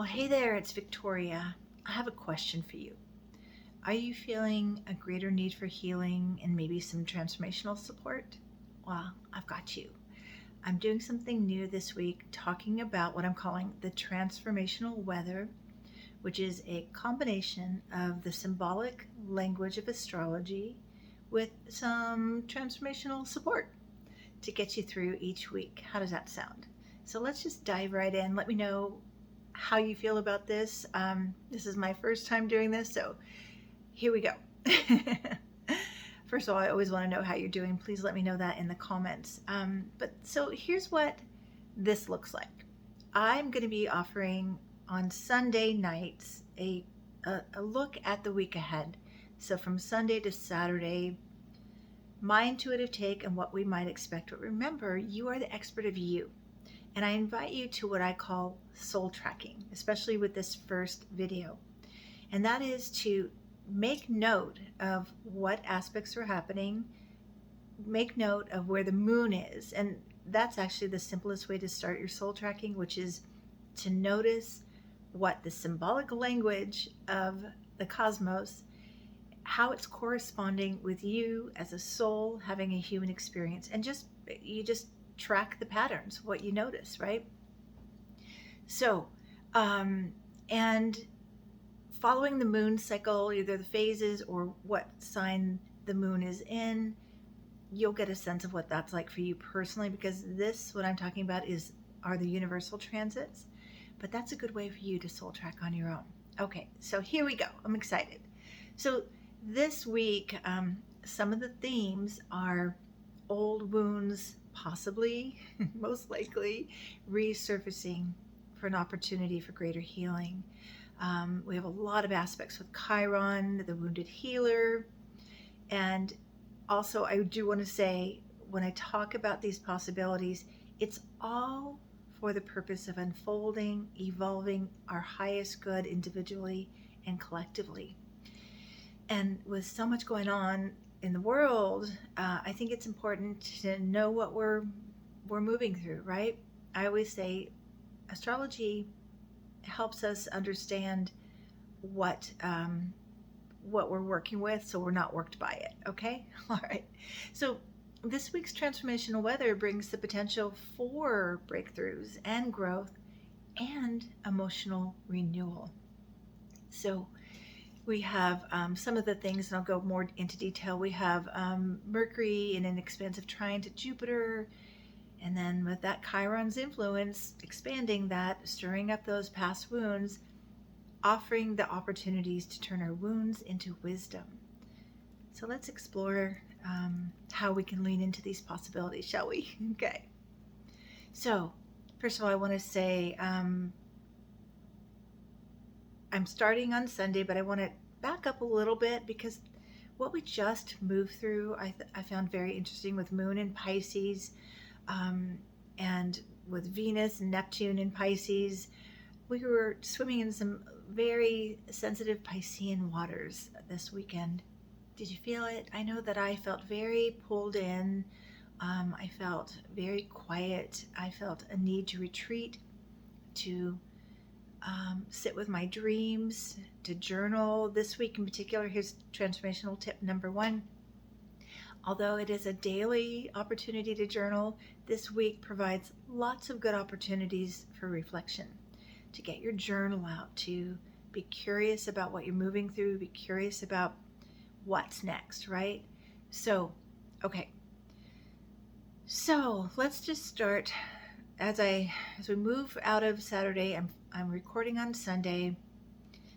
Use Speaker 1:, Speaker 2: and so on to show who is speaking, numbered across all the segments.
Speaker 1: Well, hey there, it's Victoria. I have a question for you. Are you feeling a greater need for healing and maybe some transformational support? Well, I've got you. I'm doing something new this week talking about what I'm calling the transformational weather, which is a combination of the symbolic language of astrology with some transformational support to get you through each week. How does that sound? So let's just dive right in. Let me know how you feel about this. This is my first time doing this, so here we go. First of all, I always want to know how you're doing. Please let me know that in the comments. But so here's what this looks like. I'm going to be offering on Sunday nights a look at the week ahead. So from Sunday to Saturday, my intuitive take on what we might expect. But remember, you are the expert of you. And I invite you to what I call soul tracking, especially with this first video. And that is to make note of what aspects are happening, make note of where the moon is. And that's actually the simplest way to start your soul tracking, which is to notice what the symbolic language of the cosmos, how it's corresponding with you as a soul having a human experience. And you just track the patterns, what you notice, right? So, and following the moon cycle, either the phases or what sign the moon is in, you'll get a sense of what that's like for you personally, because what I'm talking about are the universal transits, but that's a good way for you to soul track on your own. Okay, so here we go. I'm excited. So this week, some of the themes are old wounds, possibly, most likely, resurfacing for an opportunity for greater healing. We have a lot of aspects with Chiron, the wounded healer. And also, I do want to say, when I talk about these possibilities, it's all for the purpose of unfolding, evolving our highest good individually and collectively. And with so much going on in the world, I think it's important to know what we're moving through, right? I always say astrology helps us understand what we're working with, so we're not worked by it. Okay, all right. So this week's transformational weather brings the potential for breakthroughs and growth and emotional renewal. So we have some of the things, and I'll go more into detail. We have Mercury in an expansive trine to Jupiter, and then with that Chiron's influence, expanding that, stirring up those past wounds, offering the opportunities to turn our wounds into wisdom. So let's explore how we can lean into these possibilities, shall we? Okay. So first of all, I want to say I'm starting on Sunday, but I want to back up a little bit, because what we just moved through, I found very interesting with Moon in Pisces, and with Venus and Neptune in Pisces. We were swimming in some very sensitive Piscean waters this weekend. Did you feel it? I know that I felt very pulled in. I felt very quiet. I felt a need to retreat, to sit with my dreams, to journal. This week in particular, here's transformational tip number 1. Although it is a daily opportunity to journal, this week provides lots of good opportunities for reflection, to get your journal out, to be curious about what you're moving through, be curious about what's next, right? So, okay. So let's just start. As we move out of Saturday, I'm recording on Sunday,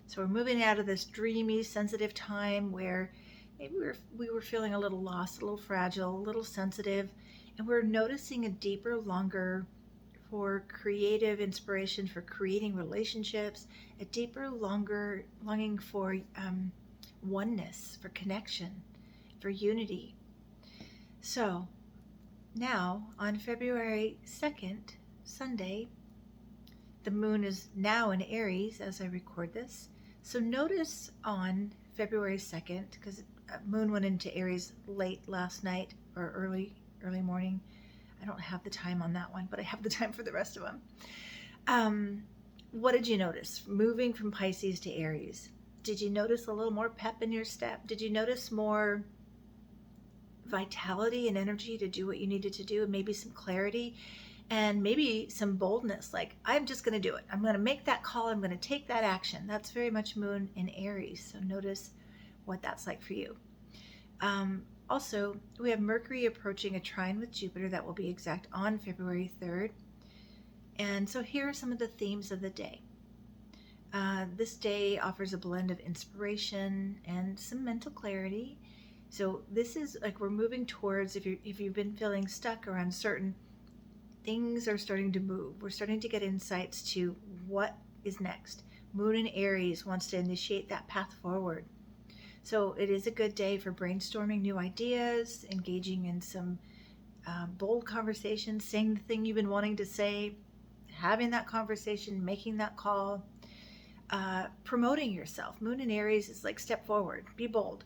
Speaker 1: so we're moving out of this dreamy, sensitive time where maybe we were feeling a little lost, a little fragile, a little sensitive, and we're noticing a deeper, longer for creative inspiration, for creating relationships, a deeper, longer longing for oneness, for connection, for unity. So now on February 2nd, Sunday, the moon is now in Aries as I record this. So notice on February 2nd, because moon went into Aries late last night or early morning. I don't have the time on that one, but I have the time for the rest of them. what did you notice moving from Pisces to Aries? Did you notice a little more pep in your step? Did you notice more vitality and energy to do what you needed to do, and maybe some clarity and maybe some boldness? Like, I'm just going to do it. I'm going to make that call. I'm going to take that action. That's very much Moon in Aries. So notice what that's like for you. Also, we have Mercury approaching a trine with Jupiter that will be exact on February 3rd. And so here are some of the themes of the day. This day offers a blend of inspiration and some mental clarity. So this is like we're moving towards, if you've been feeling stuck or uncertain, things are starting to move. We're starting to get insights to what is next. Moon in Aries wants to initiate that path forward. So it is a good day for brainstorming new ideas, engaging in some bold conversations, saying the thing you've been wanting to say, having that conversation, making that call, promoting yourself. Moon in Aries is like step forward, be bold.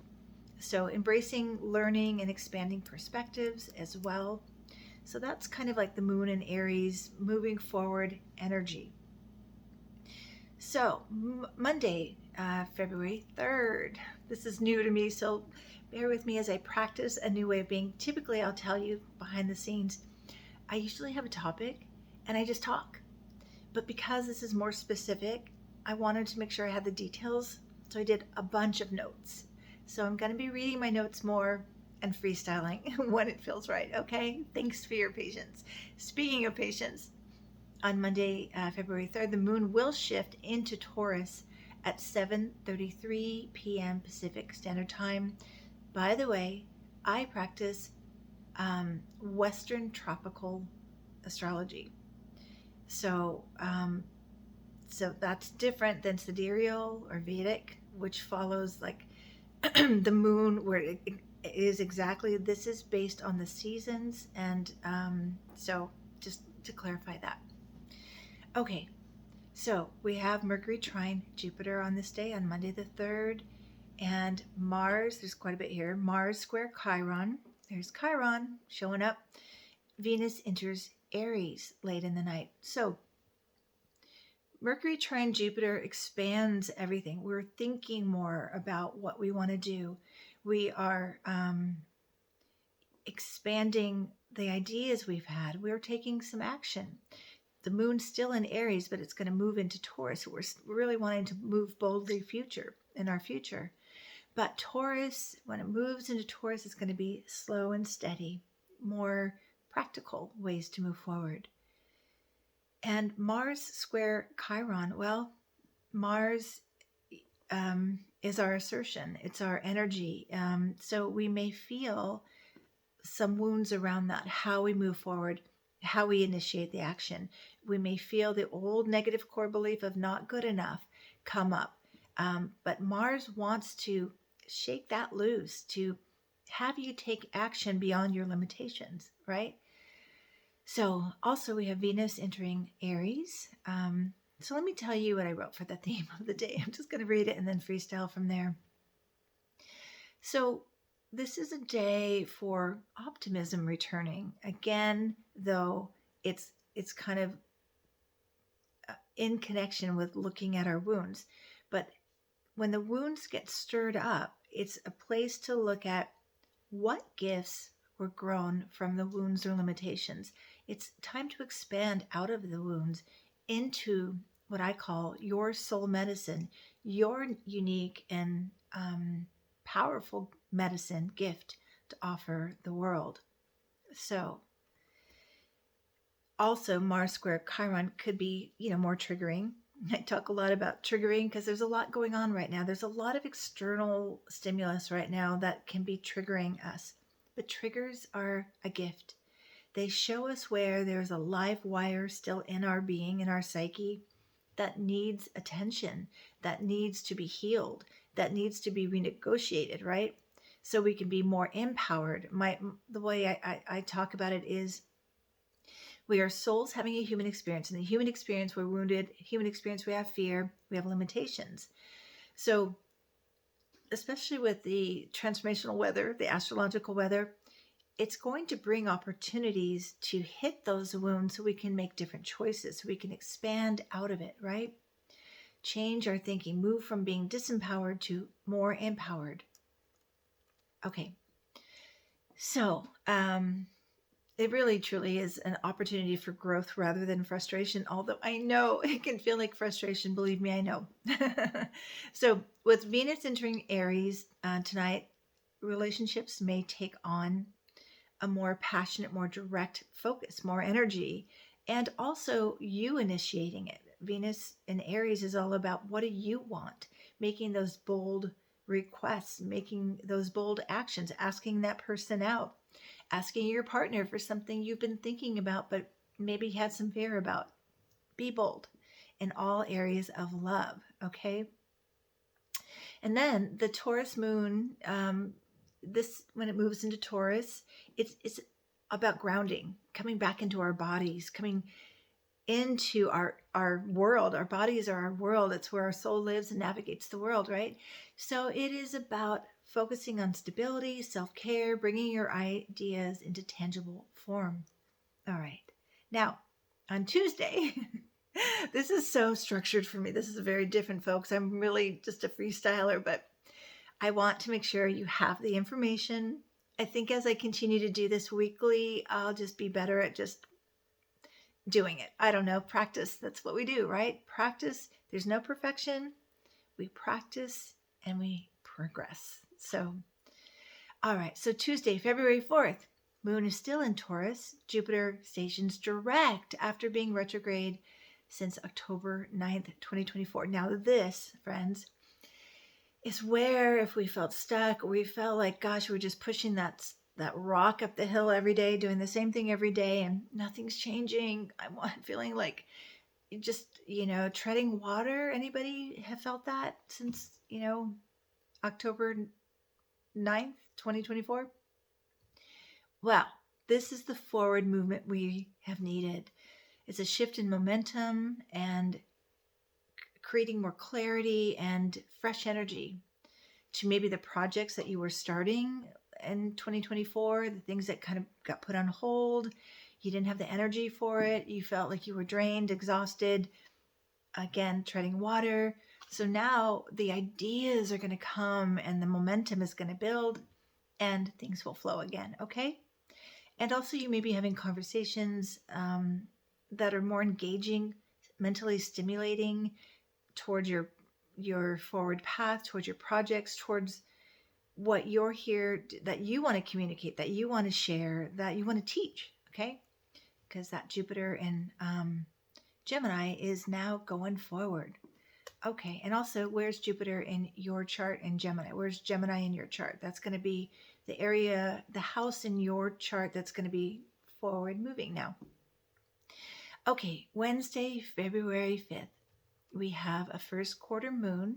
Speaker 1: So embracing learning and expanding perspectives as well. So that's kind of like the Moon in Aries moving forward energy. So Monday, February 3rd. This is new to me, so bear with me as I practice a new way of being. Typically, I'll tell you behind the scenes, I usually have a topic and I just talk. But because this is more specific, I wanted to make sure I had the details, so I did a bunch of notes. So I'm going to be reading my notes more and freestyling when it feels right, okay? Thanks for your patience. Speaking of patience, on Monday, February 3rd, the moon will shift into Taurus at 7:33 p.m. Pacific Standard Time. By the way, I practice Western tropical astrology. So that's different than sidereal or Vedic, which follows like the moon, where it is exactly, this is based on the seasons. And so just to clarify that. Okay, so we have Mercury trine Jupiter on this day, on Monday the 3rd, and Mars, there's quite a bit here, Mars square Chiron. There's Chiron showing up. Venus enters Aries late in the night. So Mercury trine Jupiter expands everything. We're thinking more about what we want to do. We are expanding the ideas we've had. We're taking some action. The moon's still in Aries, but it's going to move into Taurus. We're really wanting to move boldly in our future. But Taurus, when it moves into Taurus, it's going to be slow and steady, more practical ways to move forward. And Mars square Chiron, well, Mars is our assertion. It's our energy. So we may feel some wounds around that, how we move forward, how we initiate the action. We may feel the old negative core belief of not good enough come up. But Mars wants to shake that loose, to have you take action beyond your limitations, right? So also we have Venus entering Aries. So let me tell you what I wrote for the theme of the day. I'm just going to read it and then freestyle from there. So this is a day for optimism returning. Again, though, it's kind of in connection with looking at our wounds. But when the wounds get stirred up, it's a place to look at what gifts were grown from the wounds or limitations. It's time to expand out of the wounds into what I call your soul medicine, your unique and powerful medicine gift to offer the world. So also Mars square Chiron could be, more triggering. I talk a lot about triggering because there's a lot going on right now. There's a lot of external stimulus right now that can be triggering us. But triggers are a gift. They show us where there's a live wire still in our being, in our psyche, that needs attention, that needs to be healed, that needs to be renegotiated, right? So we can be more empowered. The way I talk about it is, we are souls having a human experience. In the human experience, we're wounded. Human experience, we have fear. We have limitations. So especially with the transformational weather, the astrological weather, it's going to bring opportunities to hit those wounds so we can make different choices, so we can expand out of it, right? change our thinking, move from being disempowered to more empowered. Okay, so it really truly is an opportunity for growth rather than frustration, although I know it can feel like frustration. Believe me, I know. So, with Venus entering Aries tonight, relationships may take on a more passionate, more direct focus, more energy, and also you initiating it. Venus in Aries is all about what do you want, making those bold requests, making those bold actions, asking that person out, asking your partner for something you've been thinking about but maybe had some fear about. Be bold in all areas of love, okay? And then the Taurus moon, this when it moves into Taurus, it's about grounding, coming back into our bodies, coming into our world. Our bodies are our world. It's where our soul lives and navigates the world, right? So it is about focusing on stability, self-care, bringing your ideas into tangible form. All right. Now, on Tuesday, this is so structured for me. This is very different, folks. I'm really just a freestyler, but I want to make sure you have the information. I think as I continue to do this weekly, I'll just be better at just doing it. I don't know, practice. That's what we do, right? Practice. There's no perfection. We practice and we progress. So, all right. So Tuesday, February 4th, Moon is still in Taurus. Jupiter stations direct after being retrograde since October 9th, 2024. Now this, friends, is where if we felt stuck, we felt like, gosh, we're just pushing that rock up the hill every day, doing the same thing every day, and nothing's changing. I'm feeling like just, treading water. Anybody have felt that since, October 9th, 2024? Well, this is the forward movement we have needed. It's a shift in momentum and creating more clarity and fresh energy to maybe the projects that you were starting in 2024, the things that kind of got put on hold. You didn't have the energy for it. You felt like you were drained, exhausted, again, treading water. So now the ideas are going to come and the momentum is going to build and things will flow again, okay? And also you may be having conversations that are more engaging, mentally stimulating towards your forward path, towards your projects, towards what you're here, that you want to communicate, that you want to share, that you want to teach, okay? Because that Jupiter in Gemini is now going forward. Okay, and also, where's Jupiter in your chart in Gemini? Where's Gemini in your chart? That's going to be the area, the house in your chart that's going to be forward moving now. Okay, Wednesday, February 5th, we have a first quarter moon.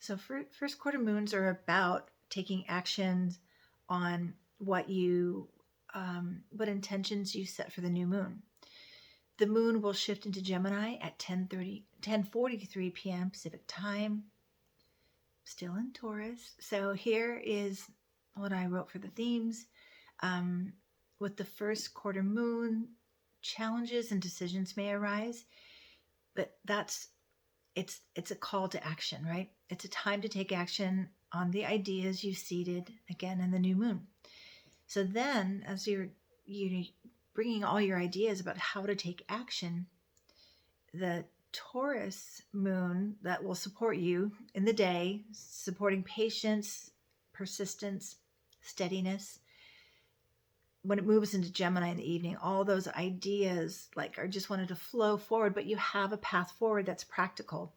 Speaker 1: So first quarter moons are about taking actions on what intentions you set for the new moon. The moon will shift into Gemini at 10:43 p.m. Pacific time, still in Taurus. So here is what I wrote for the themes. With the first quarter moon, challenges and decisions may arise, but it's a call to action, right? It's a time to take action on the ideas you seeded again in the new moon. So then, as you're bringing all your ideas about how to take action, the Taurus moon that will support you in the day, supporting patience, persistence, steadiness. When it moves into Gemini in the evening, all those ideas are just wanted to flow forward, but you have a path forward that's practical.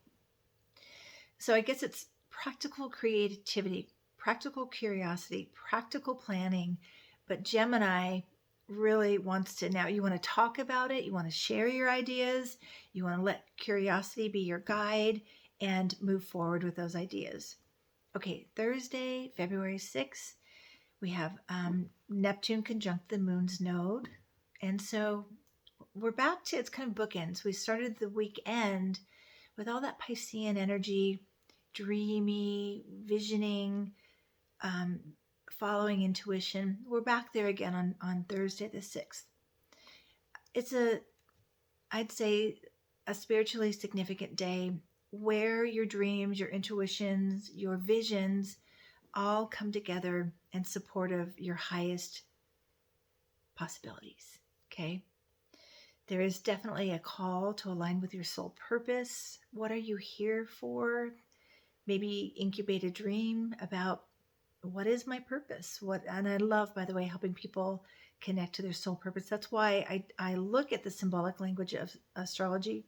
Speaker 1: So I guess it's practical creativity, practical curiosity, practical planning. But Gemini really wants to, now you want to talk about it, you want to share your ideas, you want to let curiosity be your guide and move forward with those ideas. Okay, Thursday, February 6th, we have Neptune conjunct the moon's node. And so we're back to, it's kind of bookends. We started the weekend with all that Piscean energy, dreamy, visioning, following intuition. We're back there again on Thursday the 6th. It's I'd say, a spiritually significant day where your dreams, your intuitions, your visions all come together in support of your highest possibilities. Okay. There is definitely a call to align with your soul purpose. What are you here for? Maybe incubate a dream about what is my purpose? And I love, by the way, helping people connect to their soul purpose. That's why I look at the symbolic language of astrology.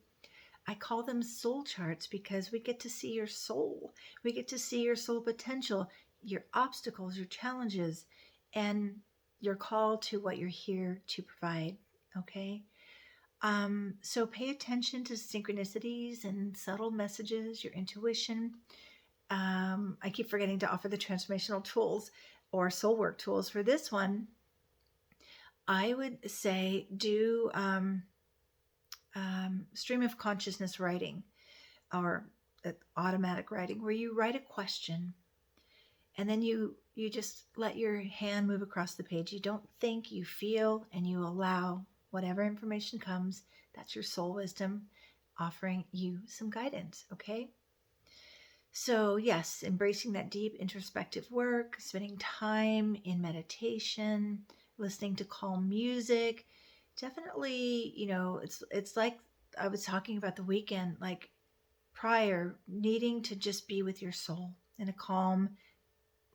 Speaker 1: I call them soul charts because we get to see your soul. We get to see your soul potential, your obstacles, your challenges, and your call to what you're here to provide. Okay. So pay attention to synchronicities and subtle messages, your intuition. I keep forgetting to offer the transformational tools or soul work tools for this one. I would say do stream of consciousness writing or automatic writing, where you write a question and then you just let your hand move across the page. You don't think, you feel, and you allow whatever information comes. That's your soul wisdom offering you some guidance. Okay. So, yes, embracing that deep introspective work, spending time in meditation, listening to calm music. Definitely, it's like I was talking about the weekend, like prior, needing to just be with your soul in a calm,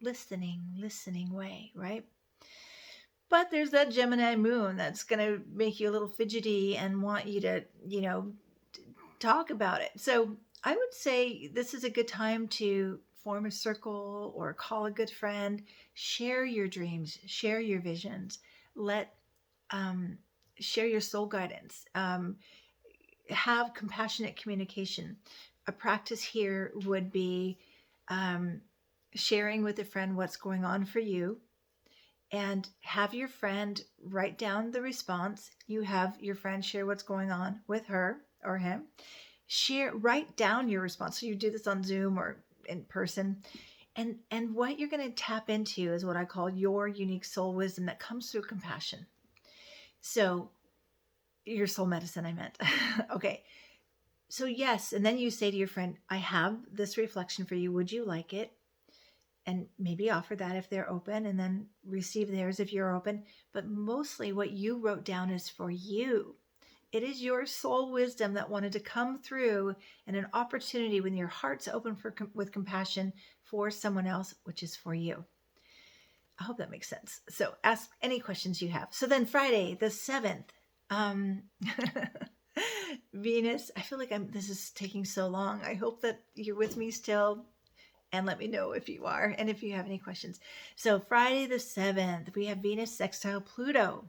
Speaker 1: listening way, right? But there's that Gemini moon that's going to make you a little fidgety and want you to, talk about it. So I would say this is a good time to form a circle or call a good friend, share your dreams, share your visions, share your soul guidance, have compassionate communication. A practice here would be sharing with a friend what's going on for you, and have your friend write down the response. You have your friend share what's going on with her or him. Write down your response. So you do this on Zoom or in person. And what you're going to tap into is what I call your unique soul wisdom that comes through compassion. So your soul medicine, I meant. Okay. So yes. And then you say to your friend, I have this reflection for you. Would you like it? And maybe offer that if they're open, and then receive theirs if you're open. But mostly what you wrote down is for you. It is your soul wisdom that wanted to come through, and an opportunity when your heart's open with compassion for someone else, which is for you. I hope that makes sense. So ask any questions you have. So then Friday, the 7th, Venus, I feel like this is taking so long. I hope that you're with me still. And let me know if you are and if you have any questions. So Friday the 7th, we have Venus sextile Pluto.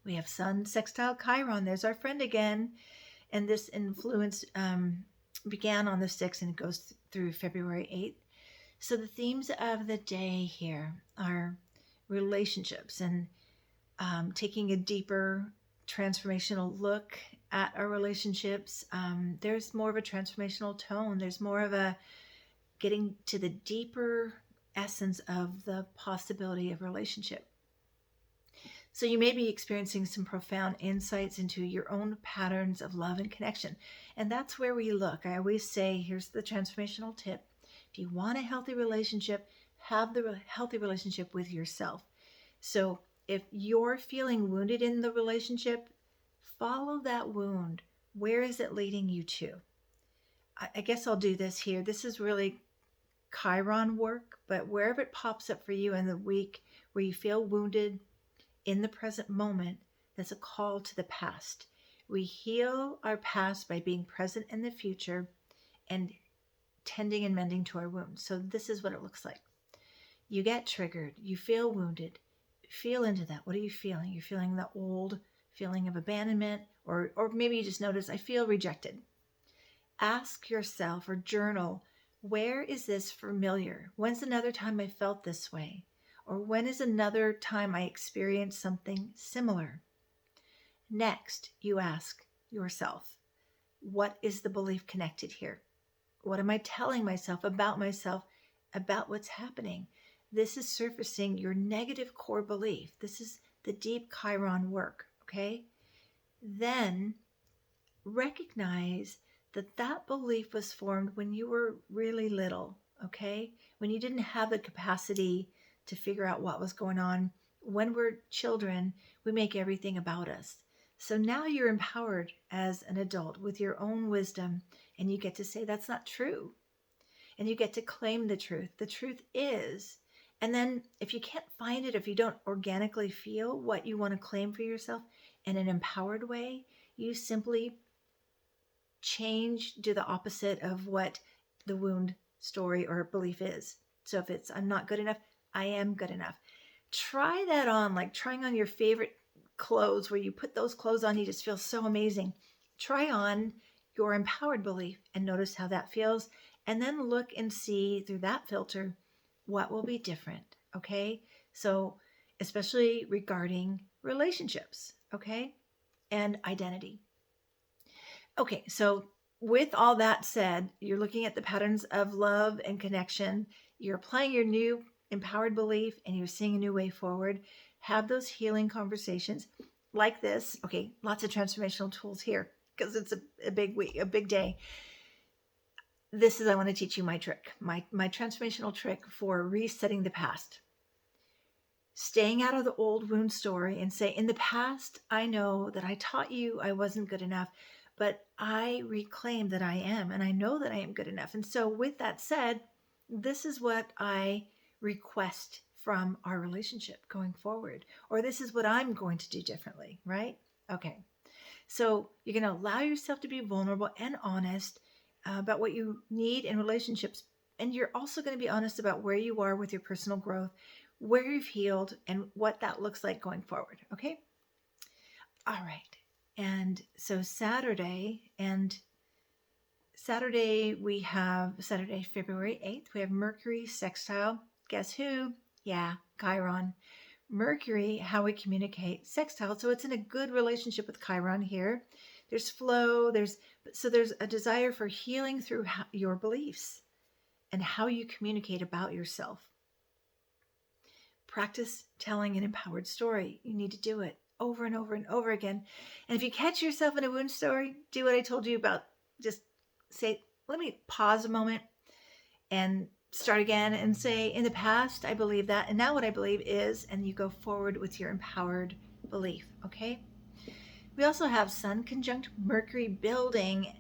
Speaker 1: We have Sun sextile Chiron. There's our friend again. And this influence began on the 6th and it goes through February 8th. So the themes of the day here are relationships and taking a deeper transformational look at our relationships. There's more of a transformational tone. There's more of a getting to the deeper essence of the possibility of relationship. So you may be experiencing some profound insights into your own patterns of love and connection. And that's where we look. I always say, here's the transformational tip. If you want a healthy relationship, have the healthy relationship with yourself. So if you're feeling wounded in the relationship, follow that wound. Where is it leading you to? I guess I'll do this here. This is really Chiron work, but wherever it pops up for you in the week where you feel wounded in the present moment, that's a call to the past. We heal our past by being present in the future and tending and mending to our wounds. So this is what it looks like. You get triggered, you feel wounded, feel into that. What are you feeling? You're feeling the old feeling of abandonment, or maybe you just notice, I feel rejected. Ask yourself or journal, where is this familiar? When's another time I felt this way? Or when is another time I experienced something similar? Next, you ask yourself, what is the belief connected here? What am I telling myself, about what's happening? This is surfacing your negative core belief. This is the deep Chiron work, okay? Then recognize that belief was formed when you were really little, okay? When you didn't have the capacity to figure out what was going on. When we're children, we make everything about us. So now you're empowered as an adult with your own wisdom, and you get to say that's not true. And you get to claim the truth. The truth is. And then if you can't find it, if you don't organically feel what you want to claim for yourself in an empowered way, you simply change, do the opposite of what the wound story or belief is. So if it's I'm not good enough, I am good enough. Try that on, like trying on your favorite clothes, where you put those clothes on, you just feel so amazing. Try on your empowered belief and notice how that feels. And then look and see through that filter what will be different. Okay. So, especially regarding relationships. Okay. And identity. Okay, so with all that said, you're looking at the patterns of love and connection. You're applying your new empowered belief and you're seeing a new way forward. Have those healing conversations like this. Okay, lots of transformational tools here because it's a big week, a big day. This is, I want to teach you my trick, my transformational trick for resetting the past. Staying out of the old wound story and say, in the past, I know that I taught you I wasn't good enough, but I reclaim that I am, and I know that I am good enough. And so with that said, this is what I request from our relationship going forward, or this is what I'm going to do differently, right? Okay. So you're going to allow yourself to be vulnerable and honest about what you need in relationships. And you're also going to be honest about where you are with your personal growth, where you've healed, and what that looks like going forward. Okay. All right. And so Saturday, we have Saturday, February 8th, we have Mercury sextile. Guess who? Yeah, Chiron. Mercury, how we communicate, sextile. So it's in a good relationship with Chiron here. There's flow, there's a desire for healing through your beliefs and how you communicate about yourself. Practice telling an empowered story. You need to do it over and over and over again. And if you catch yourself in a wound story, do what I told you about. Just say, let me pause a moment and start again and say, in the past, I believe that. And now what I believe is, and you go forward with your empowered belief. Okay. We also have Sun conjunct Mercury building.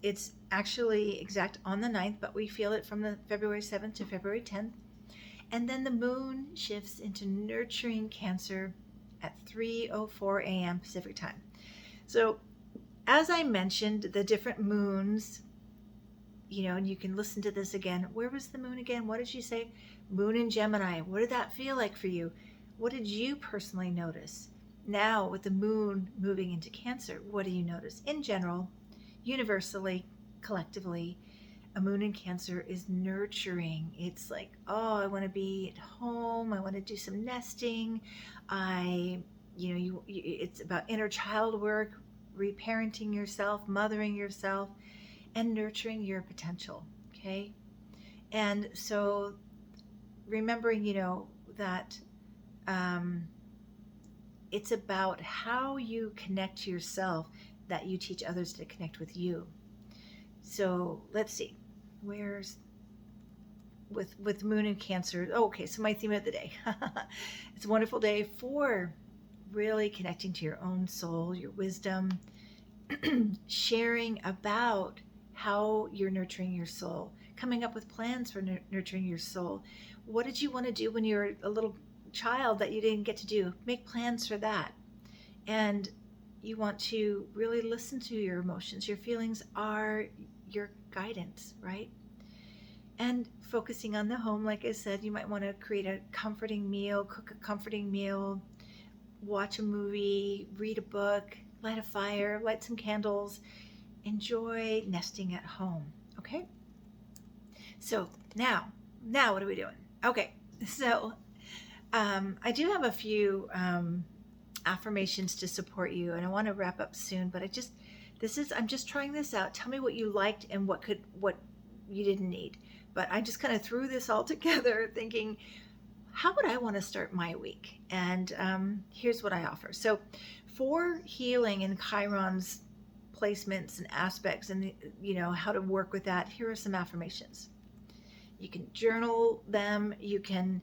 Speaker 1: It's actually exact on the 9th, but we feel it from the February 7th to February 10th. And then the moon shifts into nurturing Cancer at 3:04 a.m. Pacific time. So as I mentioned, the different moons, and you can listen to this again. Where was the moon again? What did she say? Moon in Gemini. What did that feel like for you? What did you personally notice? Now with the moon moving into Cancer, what do you notice? In general, universally, collectively, a moon in Cancer is nurturing. It's like, oh, I want to be at home. I want to do some nesting. It's about inner child work, reparenting yourself, mothering yourself, and nurturing your potential. Okay. And so remembering, that it's about how you connect to yourself that you teach others to connect with you. So let's see. Where's with moon and Cancer? Oh, okay, so my theme of the day. It's a wonderful day for really connecting to your own soul, your wisdom, sharing about how you're nurturing your soul, coming up with plans for nurturing your soul. What did you want to do when you were a little child that you didn't get to do? Make plans for that. And you want to really listen to your emotions. Your feelings are your guidance, right? And focusing on the home, like I said, you might want to create a comforting meal, cook a comforting meal, watch a movie, read a book, light a fire, light some candles, enjoy nesting at home. Okay. So now what are we doing? Okay. So I do have a few affirmations to support you, and I want to wrap up soon, but I'm just trying this out. Tell me what you liked and what you didn't need. But I just kind of threw this all together thinking, how would I want to start my week? And here's what I offer. So for healing in Chiron's placements and aspects and, how to work with that, here are some affirmations. You can journal them. You can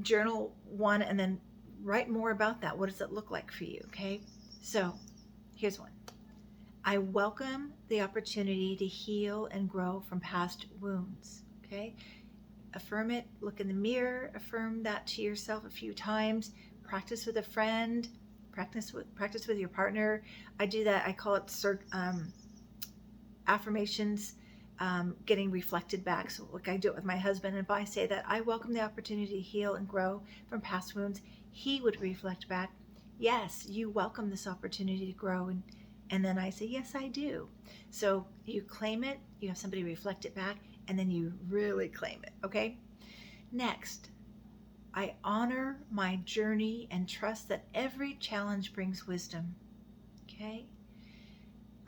Speaker 1: journal one and then write more about that. What does it look like for you? Okay. So here's one. I welcome the opportunity to heal and grow from past wounds. Okay. Affirm it. Look in the mirror. Affirm that to yourself a few times. Practice with a friend. Practice with your partner. I do that. I call it affirmations getting reflected back. So like I do it with my husband. And if I say that I welcome the opportunity to heal and grow from past wounds, he would reflect back, yes, you welcome this opportunity to grow. And then I say, yes, I do. So you claim it, you have somebody reflect it back, and then you really claim it. Okay. Next, I honor my journey and trust that every challenge brings wisdom. Okay.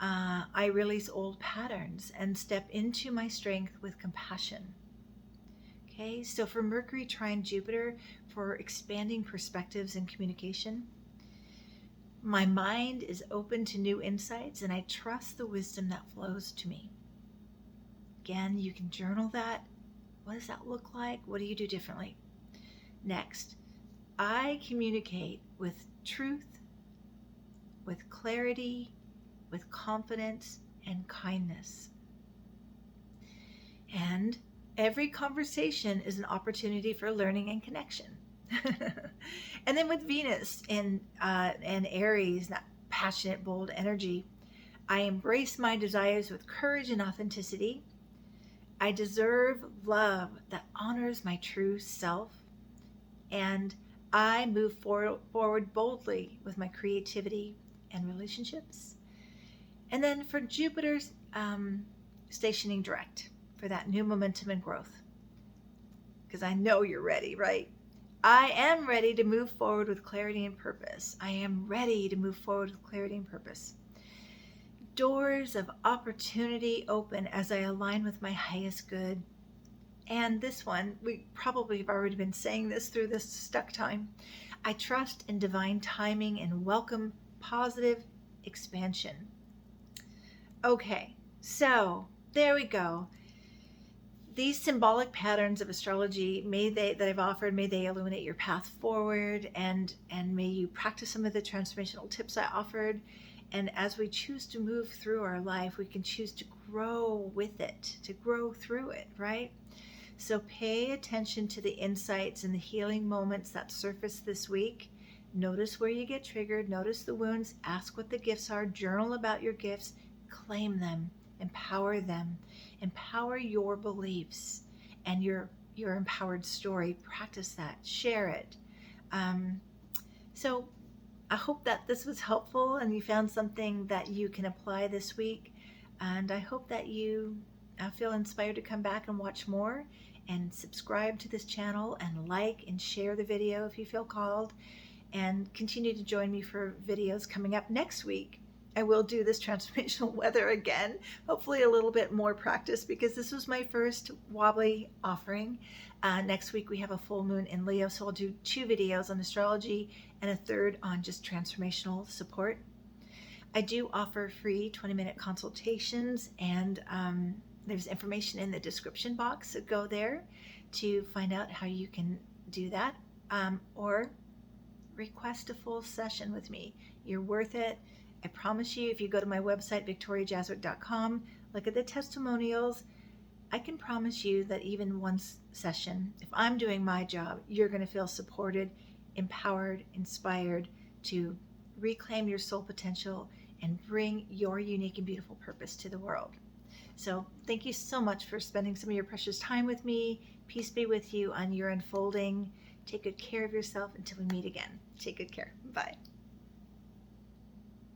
Speaker 1: I release old patterns and step into my strength with compassion. Okay, so for Mercury trine Jupiter, for expanding perspectives and communication, my mind is open to new insights and I trust the wisdom that flows to me. Again, you can journal that. What does that look like? What do you do differently? Next, I communicate with truth, with clarity, with confidence and kindness. And every conversation is an opportunity for learning and connection. And then with Venus and Aries, that passionate, bold energy, I embrace my desires with courage and authenticity. I deserve love that honors my true self. And I move forward boldly with my creativity and relationships. And then for Jupiter's stationing direct for that new momentum and growth. Because I know you're ready, right? I am ready to move forward with clarity and purpose. I am ready to move forward with clarity and purpose. Doors of opportunity open as I align with my highest good. And this one, we probably have already been saying this through this stuck time. I trust in divine timing and welcome positive expansion. Okay, so there we go. These symbolic patterns of astrology, that I've offered, may they illuminate your path forward, and may you practice some of the transformational tips I offered. And as we choose to move through our life, we can choose to grow with it, to grow through it, right? So pay attention to the insights and the healing moments that surface this week. Notice where you get triggered, notice the wounds, ask what the gifts are, journal about your gifts, claim them, empower your beliefs and your empowered story. Practice that, share it. So I hope that this was helpful and you found something that you can apply this week. And I hope that you feel inspired to come back and watch more and subscribe to this channel and like and share the video if you feel called, and continue to join me for videos coming up next week. I will do this transformational weather again, hopefully a little bit more practice because this was my first wobbly offering. Next week we have a full moon in Leo, so I'll do 2 videos on astrology and a third on just transformational support. I do offer free 20-minute consultations, and there's information in the description box, so go there to find out how you can do that, or request a full session with me. You're worth it. I promise you, if you go to my website, victoriajazwick.com, look at the testimonials, I can promise you that even one session, if I'm doing my job, you're going to feel supported, empowered, inspired to reclaim your soul potential and bring your unique and beautiful purpose to the world. So thank you so much for spending some of your precious time with me. Peace be with you on your unfolding. Take good care of yourself until we meet again. Take good care. Bye.